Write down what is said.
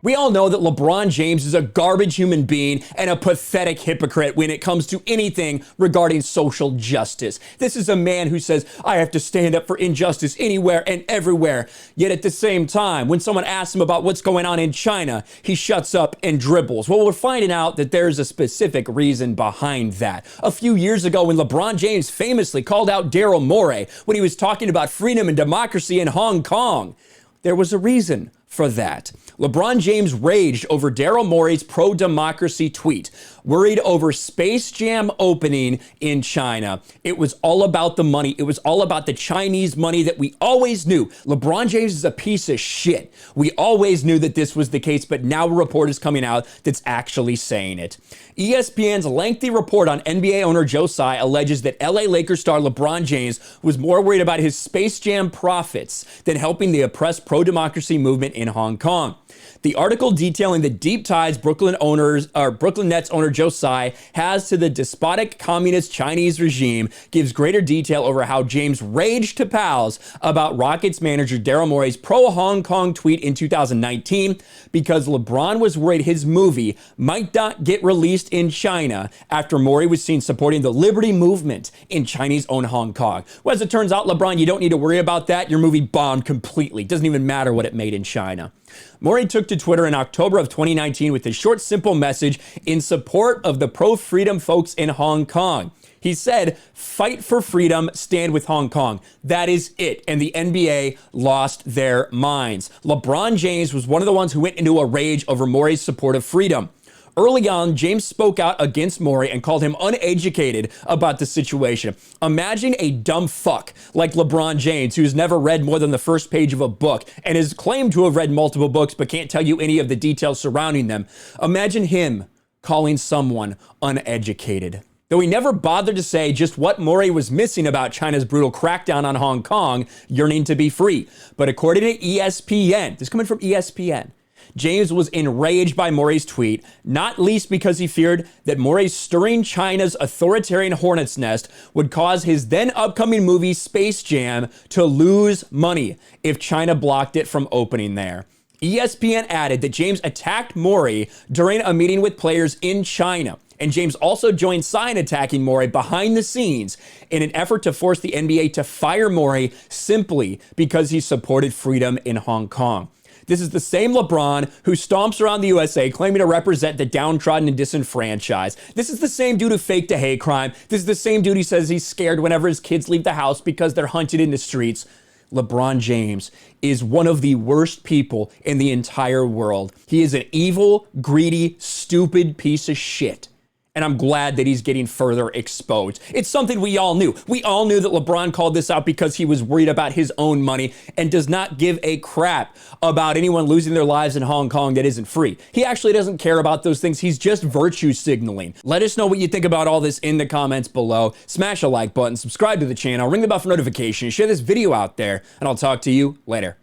We all know that LeBron James is a garbage human being and a pathetic hypocrite when it comes to anything regarding social justice. This is a man who says, I have to stand up for injustice anywhere and everywhere. Yet at the same time, when someone asks him about what's going on in China, he shuts up and dribbles. Well, we're finding out that there's a specific reason behind that. A few years ago, when LeBron James famously called out Daryl Morey when he was talking about freedom and democracy in Hong Kong, there was a reason for that. LeBron James raged over Daryl Morey's pro-democracy tweet, worried over Space Jam opening in China. It was all about the money. It was all about the Chinese money that we always knew. LeBron James is a piece of shit. We always knew that this was the case, but now a report is coming out that's actually saying it. ESPN's lengthy report on NBA owner Joe Tsai alleges that LA Lakers star LeBron James was more worried about his Space Jam profits than helping the oppressed pro-democracy movement in Hong Kong. The article detailing the deep ties Brooklyn Nets owner Joe Tsai has to the despotic communist Chinese regime gives greater detail over how James raged to pals about Rockets manager Daryl Morey's pro-Hong Kong tweet in 2019 because LeBron was worried his movie might not get released in China after Morey was seen supporting the liberty movement in Chinese-owned Hong Kong. Well, as it turns out, LeBron, you don't need to worry about that. Your movie bombed completely. Doesn't even matter what it made in China. Morey took to Twitter in October of 2019 with a short, simple message in support of the pro-freedom folks in Hong Kong. He said, fight for freedom, stand with Hong Kong. That is it. And the NBA lost their minds. LeBron James was one of the ones who went into a rage over Morey's support of freedom. Early on, James spoke out against Morey and called him uneducated about the situation. Imagine a dumb fuck like LeBron James, who's never read more than the first page of a book and is claimed to have read multiple books but can't tell you any of the details surrounding them. Imagine him calling someone uneducated. Though he never bothered to say just what Morey was missing about China's brutal crackdown on Hong Kong, yearning to be free. But according to ESPN, this is coming from ESPN, James was enraged by Morey's tweet, not least because he feared that Morey stirring China's authoritarian hornet's nest would cause his then upcoming movie Space Jam to lose money if China blocked it from opening there. ESPN added that James attacked Morey during a meeting with players in China. And James also joined Tsai in attacking Morey behind the scenes in an effort to force the NBA to fire Morey simply because he supported freedom in Hong Kong. This is the same LeBron who stomps around the USA claiming to represent the downtrodden and disenfranchised. This is the same dude who faked a hate crime. This is the same dude who says he's scared whenever his kids leave the house because they're hunted in the streets. LeBron James is one of the worst people in the entire world. He is an evil, greedy, stupid piece of shit. And I'm glad that he's getting further exposed. It's something we all knew. We all knew that LeBron called this out because he was worried about his own money and does not give a crap about anyone losing their lives in Hong Kong that isn't free. He actually doesn't care about those things. He's just virtue signaling. Let us know what you think about all this in the comments below. Smash a like button, subscribe to the channel, ring the bell for notifications, share this video out there, and I'll talk to you later.